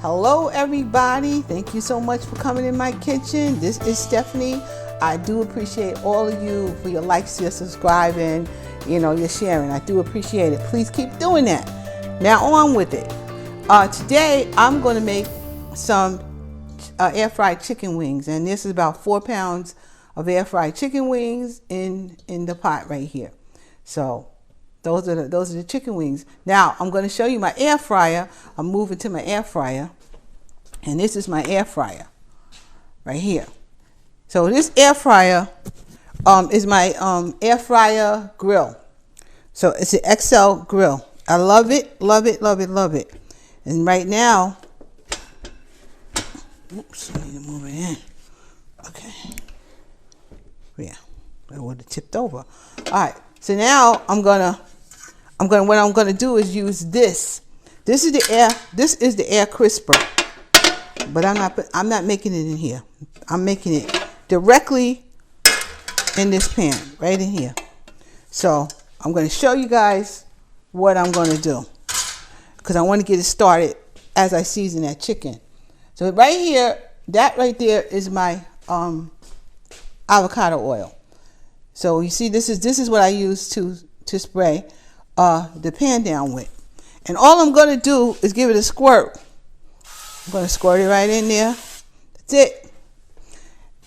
Hello everybody, thank you so much for coming in my kitchen. This is Stephanie. I do appreciate all of you for your likes, your subscribing, your sharing. I do appreciate it. Please keep doing that. Now on with it. Today I'm going to make some air fried chicken wings, and this is about 4 pounds of air fried chicken wings in the pot right here. So those are the chicken wings. Now I'm going to show you my air fryer. I'm moving to my air fryer, and this is my air fryer right here. So this air fryer is my air fryer grill. So it's an XL grill. I love it, love it, love it, love it. And right now, oops, I need to move it in. Okay. Yeah, I would have tipped over. All right. So now what I'm gonna do is use this. This is the air crisper, but I'm not making it in here. I'm making it directly in this pan, right in here. So I'm gonna show you guys what I'm gonna do, because I want to get it started as I season that chicken. So right here, that right there is my avocado oil. So you see, this is what I use to spray the pan down with. And all I'm going to do is give it a squirt. I'm going to squirt it right in there. That's it.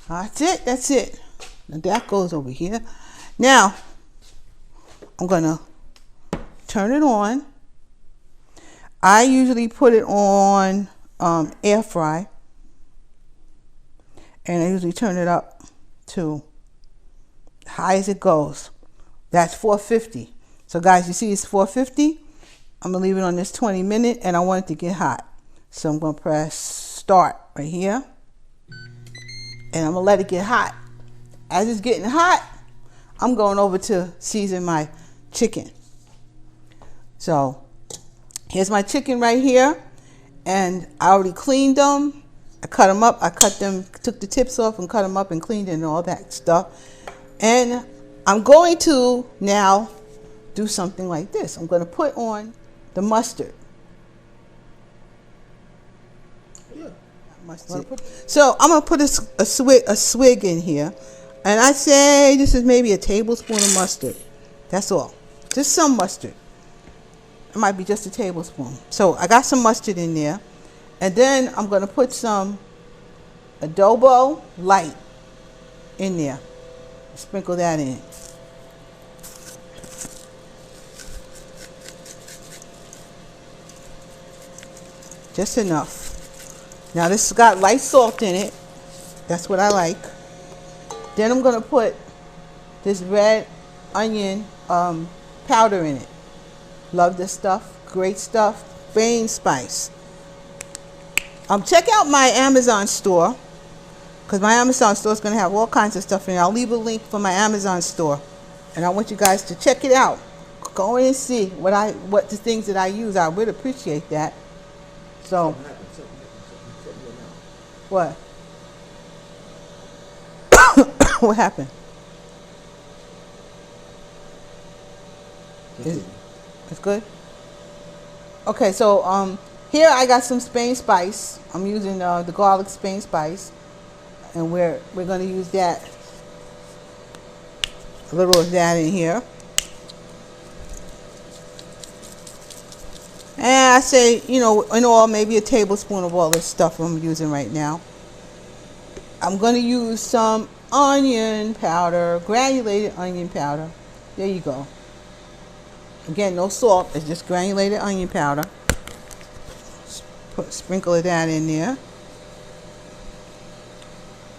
That's it. That's it. Now that goes over here. Now I'm going to turn it on. I usually put it on air fry, and I usually turn it up to high as it goes. That's 450. So guys, you see it's 450. I'm gonna leave it on this 20-minute, and I want it to get hot. So I'm gonna press start right here, and I'm gonna let it get hot. As it's getting hot, I'm going over to season my chicken. So here's my chicken right here, and I already cleaned them. I cut them up. I took the tips off and cut them up and cleaned it and all that stuff. And I'm going to now do something like this. I'm going to put on the mustard. Yeah, mustard. So I'm going to put a swig in here, and I say this is maybe a tablespoon of mustard. That's all. Just some mustard. It might be just a tablespoon. So I got some mustard in there, and then I'm going to put some adobo light in there. Sprinkle that in. Just enough. Now this has got light salt in it. That's what I like. Then I'm going to put this red onion powder in it. Love this stuff. Great stuff. Spain spice. Check out my Amazon store, because my Amazon store is going to have all kinds of stuff in it. I'll leave a link for my Amazon store, and I want you guys to check it out. Go in and see what the things that I use. I would appreciate that. So, what? What happened? It's good? Okay, so here I got some Spain spice. I'm using the garlic Spain spice, and we're going to use that, a little of that in here. And I say, in all, maybe a tablespoon of all this stuff I'm using right now. I'm going to use some onion powder, granulated onion powder. There you go. Again, no salt. It's just granulated onion powder. Sprinkle of that in there.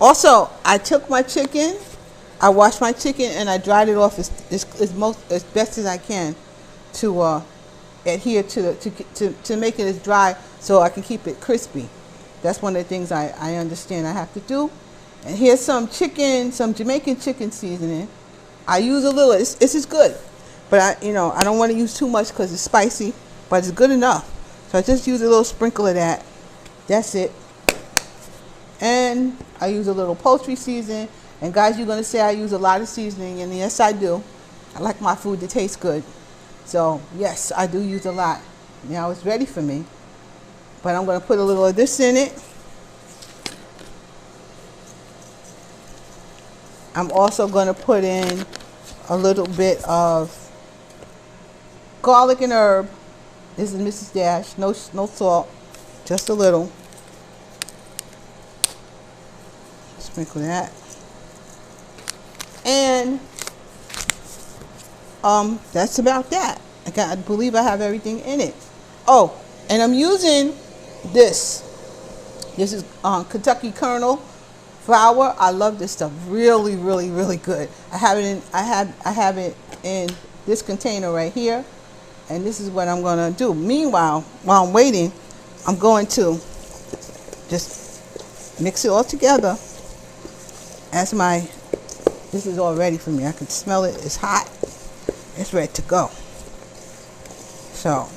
Also, I took my chicken, I washed my chicken, and I dried it off as best as I can to adhere to make it as dry so I can keep it crispy. That's one of the things I understand I have to do. And here's some Jamaican chicken seasoning. I use a little. This is good, but I don't want to use too much because it's spicy, but it's good enough. So I just use a little sprinkle of that. That's it. And I use a little poultry seasoning. And guys, you're going to say I use a lot of seasoning, and yes, I do. I like my food to taste good. So yes, I do use a lot. Now it's ready for me. But I'm going to put a little of this in it. I'm also going to put in a little bit of garlic and herb. This is Mrs. Dash. No salt, just a little. Sprinkle that. And that's about that. I believe I have everything in it. Oh, and I'm using this. This is Kentucky Kernel flour. I love this stuff. Really, really, really good. I have it in this container right here, and this is what I'm gonna do. Meanwhile, while I'm waiting, I'm going to just mix it all together. This is all ready for me. I can smell it. It's hot. It's ready to go. So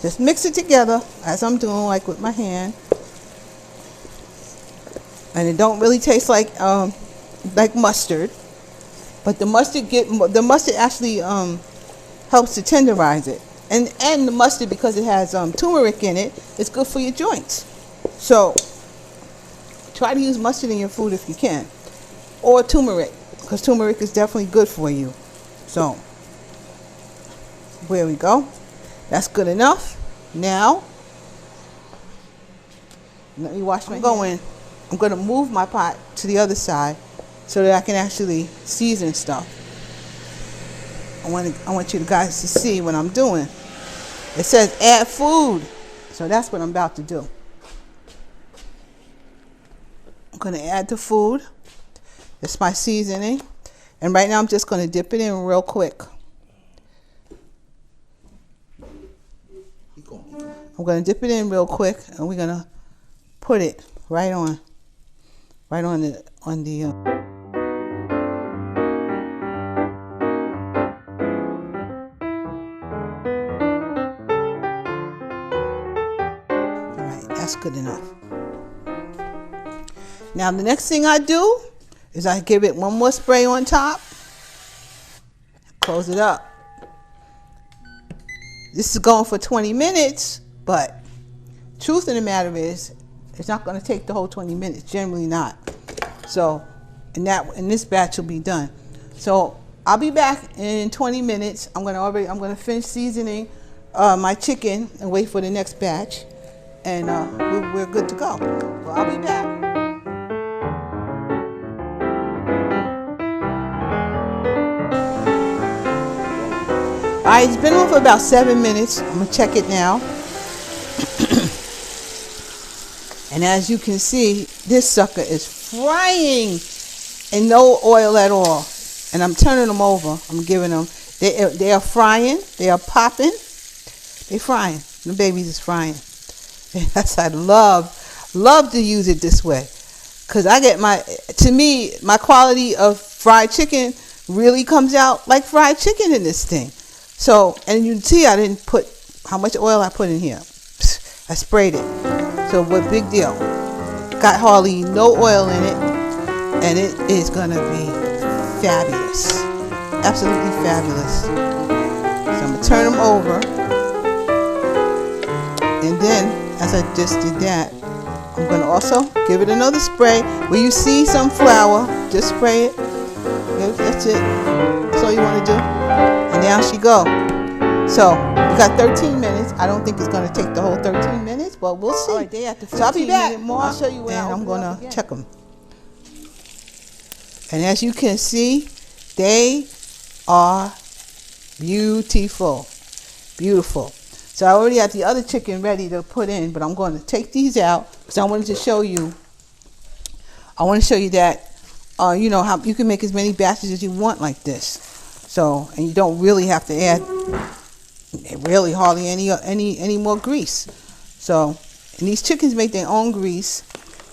just mix it together as I'm doing, like with my hand. And it don't really taste like mustard, but the mustard actually helps to tenderize it. And the mustard, because it has turmeric in it, it's good for your joints. So try to use mustard in your food if you can, or turmeric, because turmeric is definitely good for you. So there we go. That's good enough. Now let me wash my hands. I'm going to move my pot to the other side so that I can actually season stuff. I want you guys to see what I'm doing. It says add food, so that's what I'm about to do. I'm going to add the food. It's my seasoning, and right now I'm just going to dip it in real quick. I'm going to dip it in real quick, and we're going to put it right on the all right, that's good enough. Now the next thing I do is I give it one more spray on top, close it up. This is going for 20 minutes, but truth of the matter is, it's not going to take the whole 20 minutes, generally not. So, and this batch will be done. So I'll be back in 20 minutes. I'm going to finish seasoning my chicken and wait for the next batch, and we're good to go. So I'll be back. All right, it's been on for about 7 minutes. I'm gonna check it now. And as you can see, this sucker is frying and no oil at all. And I'm turning them over. I'm giving them, they are frying, they are popping, they frying. The babies is frying. And that's, I love to use it this way. Because to me, my quality of fried chicken really comes out like fried chicken in this thing. So, and you can see I didn't put how much oil I put in here. I sprayed it. So what big deal? Got hardly no oil in it, and it is gonna be fabulous, absolutely fabulous. So I'm gonna turn them over, and then as I just did that, I'm gonna also give it another spray. Where you see some flour, just spray it. That's it. That's all you want to do. And down she go. So we got 13 minutes. I don't think it's going to take the whole 13 minutes, but we'll see. All right, they have to. So I'll be back. I'll show you where I'm going to check them. And as you can see, they are beautiful, beautiful. So I already have the other chicken ready to put in, but I'm going to take these out because I wanted to show you. I want to show you that, you know, how you can make as many batches as you want like this. So, and you don't really have to add really hardly any more grease. So, and these chickens make their own grease.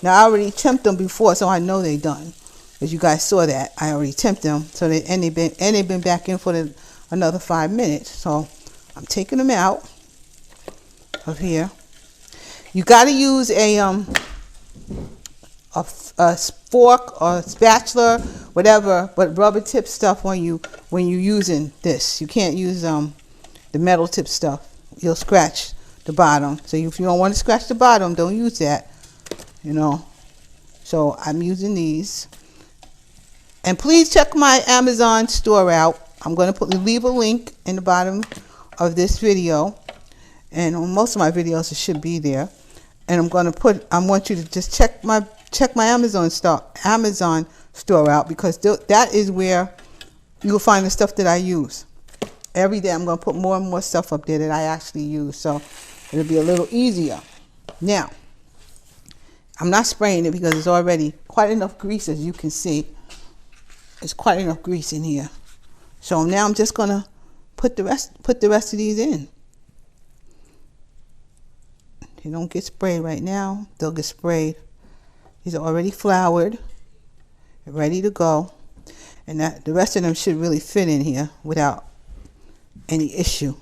Now I already temped them before, so I know they're done. As you guys saw that, I already temped them. So they've been back in for another 5 minutes. So I'm taking them out of here. You got to use a fork or a spatula, whatever, but rubber tip stuff when you're using this. You can't use the metal tip stuff. You'll scratch the bottom. So if you don't want to scratch the bottom, don't use that, you know. So I'm using these. And please check my Amazon store out. I'm going to leave a link in the bottom of this video, and on most of my videos it should be there. And I want you to just check my Amazon store out, because that is where you'll find the stuff that I use. Every day I'm going to put more and more stuff up there that I actually use, so it'll be a little easier. Now, I'm not spraying it because it's already quite enough grease, as you can see. There's quite enough grease in here. So now I'm just going to put the rest of these in. They don't get sprayed right now. They'll get sprayed. These are already floured, ready to go. And the rest of them should really fit in here without any issue.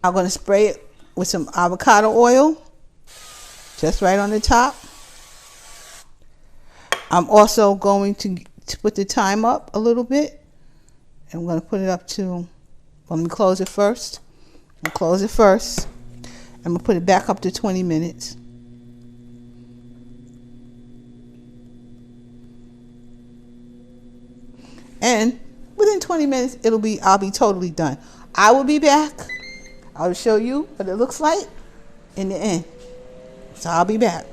I'm going to spray it with some avocado oil, just right on the top. I'm also going to put the time up a little bit. I'm going to put it up to, let me close it first. I'm going to put it back up to 20 minutes. And within 20 minutes, I'll be totally done. I will be back. I'll show you what it looks like in the end. So I'll be back.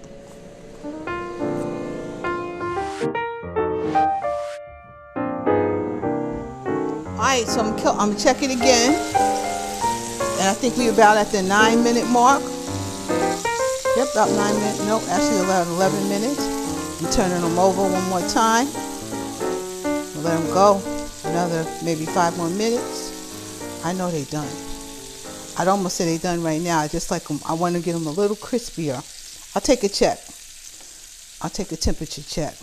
Alright, so I'm gonna check it again. And I think we're about at the 9-minute mark. Yep, about 9 minutes. Nope, actually about 11 minutes. I'm turning them over one more time. Let them go another maybe 5 more minutes. I know they're done. I'd almost say they're done right now. I just like them. I want to get them a little crispier. I'll take a check. I'll take a temperature check.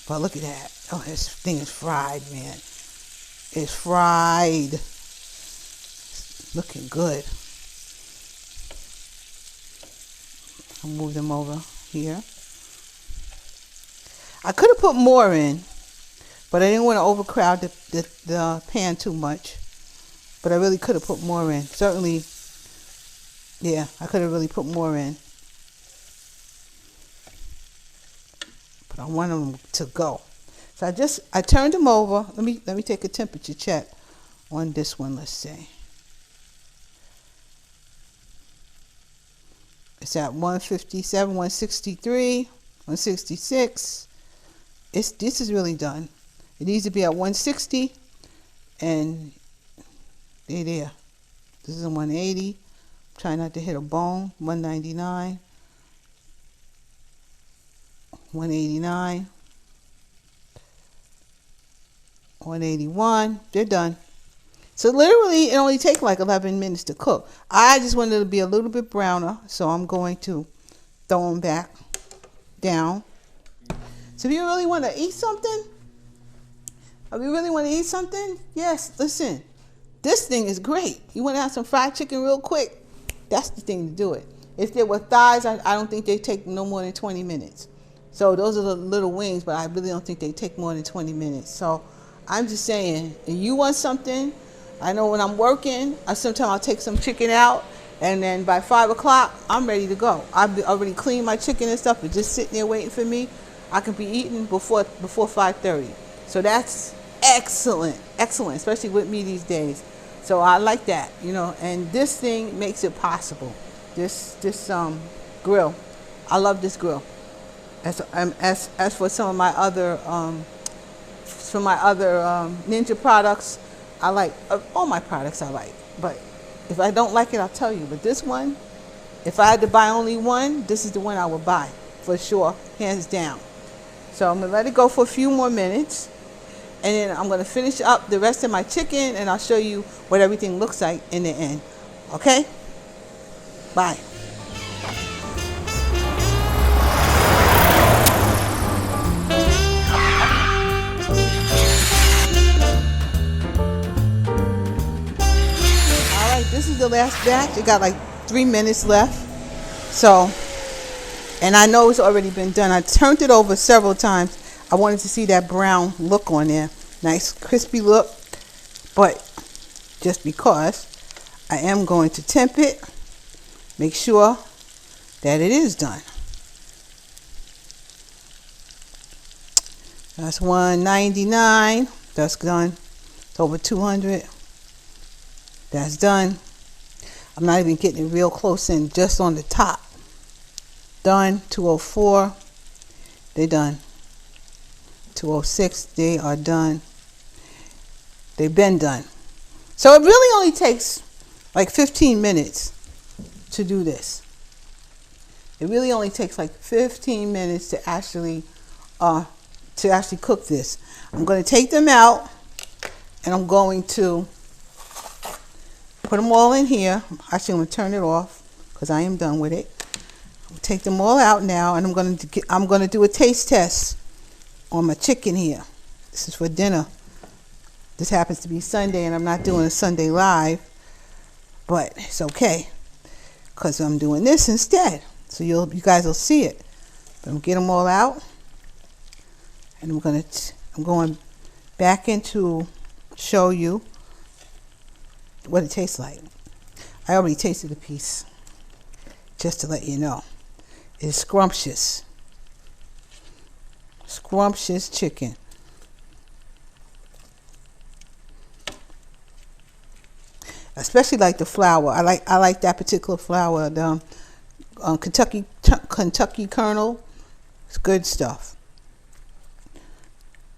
But look at that. Oh, this thing is fried, man. It's fried. It's looking good. I'll move them over here. I could have put more in, but I didn't want to overcrowd the pan too much. But I really could have put more in. Certainly, yeah, I could have really put more in. But I want them to go. So I turned them over. Let me take a temperature check on this one, let's see. It's at 157, 163, 166. This is really done. It needs to be at 160, and there. This is a 180. Try not to hit a bone. 199, 189, 181. They're done. So literally, it only takes like 11 minutes to cook. I just wanted it to be a little bit browner, so I'm going to throw them back down. So if you really want to eat something, yes, listen. This thing is great. You want to have some fried chicken real quick? That's the thing to do it. If there were thighs, I don't think they take no more than 20 minutes. So those are the little wings, but I really don't think they take more than 20 minutes. So I'm just saying, if you want something, I know when I'm working, sometimes I'll take some chicken out, and then by 5 o'clock, I'm ready to go. I've already cleaned my chicken and stuff. It's just sitting there waiting for me. I can be eating before 5:30. So that's excellent, especially with me these days. So I like that, you know, and this thing makes it possible. This grill, I love this grill. As for some of my other Ninja products, I like all my products. I like, but if I don't like it, I'll tell you. But this one, if I had to buy only one, this is the one I would buy for sure, hands down. So I'm gonna let it go for a few more minutes, and then I'm gonna finish up the rest of my chicken, and I'll show you what everything looks like in the end. Okay? Bye. This is the last batch. It got like 3 minutes left. So, and I know it's already been done. I turned it over several times. I wanted to see that brown look on there. Nice crispy look. But just because I am going to temp it. make sure that it is done. That's $199. That's done. It's over 200. That's done. I'm not even getting it real close in, just on the top. Done. 204. They're done. 206. They are done. They've been done. So it really only takes like 15 minutes to do this. It really only takes like 15 minutes to actually cook this. I'm going to take them out and I'm going to put them all in here. Actually, I'm going to turn it off because I am done with it. I'll take them all out now, and I'm going to do a taste test on my chicken here. This is for dinner. This happens to be Sunday, and I'm not doing a Sunday live, but it's okay because I'm doing this instead. So you guys will see it. But I'm gonna get them all out, and I'm going back into show you what it tastes like. I already tasted a piece, just to let you know. It's scrumptious. Scrumptious chicken. Especially like the flour. I like that particular flour, the Kentucky Kernel. It's good stuff.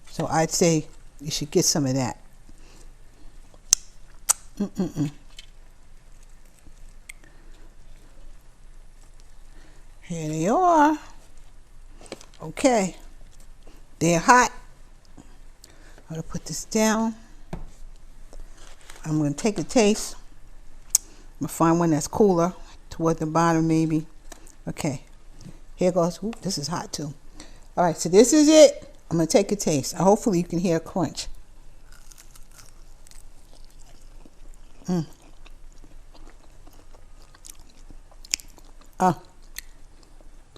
So I'd say you should get some of that. Here they are. Okay. They're hot. I'm going to put this down. I'm going to take a taste. I'm going to find one that's cooler toward the bottom maybe. Okay. Here goes. Ooh, this is hot too. All right, so this is it. I'm going to take a taste. Hopefully you can hear a crunch.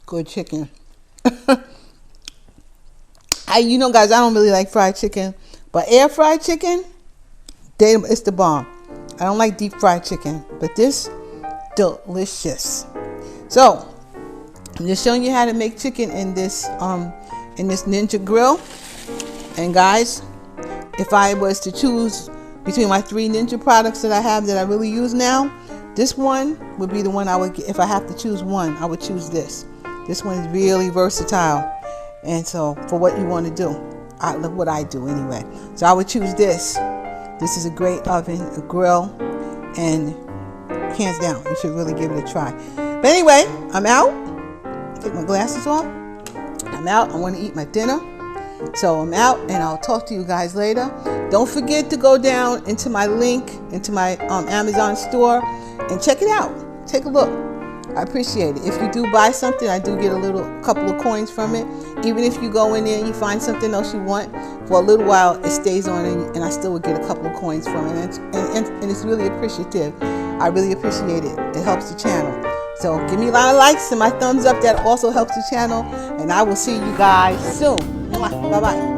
Good chicken. You know, guys, I don't really like fried chicken, but air fried chicken, it's the bomb. I don't like deep fried chicken, but this, delicious. So I'm just showing you how to make chicken in this Ninja grill. And guys, if I was to choose between my 3 Ninja products that I have that I really use now, this one would be the one I would get. If I have to choose one, I would choose this. This one is really versatile, and so for what you want to do, what I do anyway. So I would choose this. This is a great oven, a grill, and hands down, you should really give it a try. But anyway, I'm out. Take my glasses off. I'm out. I want to eat my dinner. So I'm out, and I'll talk to you guys later. Don't forget to go down into my link, into my Amazon store, and check it out. Take a look. I appreciate it. If you do buy something, I do get a couple of coins from it. Even if you go in there and you find something else you want, for a little while it stays on, and I still would get a couple of coins from it. And it's really appreciative. I really appreciate it. It helps the channel. So give me a lot of likes and my thumbs up. That also helps the channel. And I will see you guys soon. Bye-bye.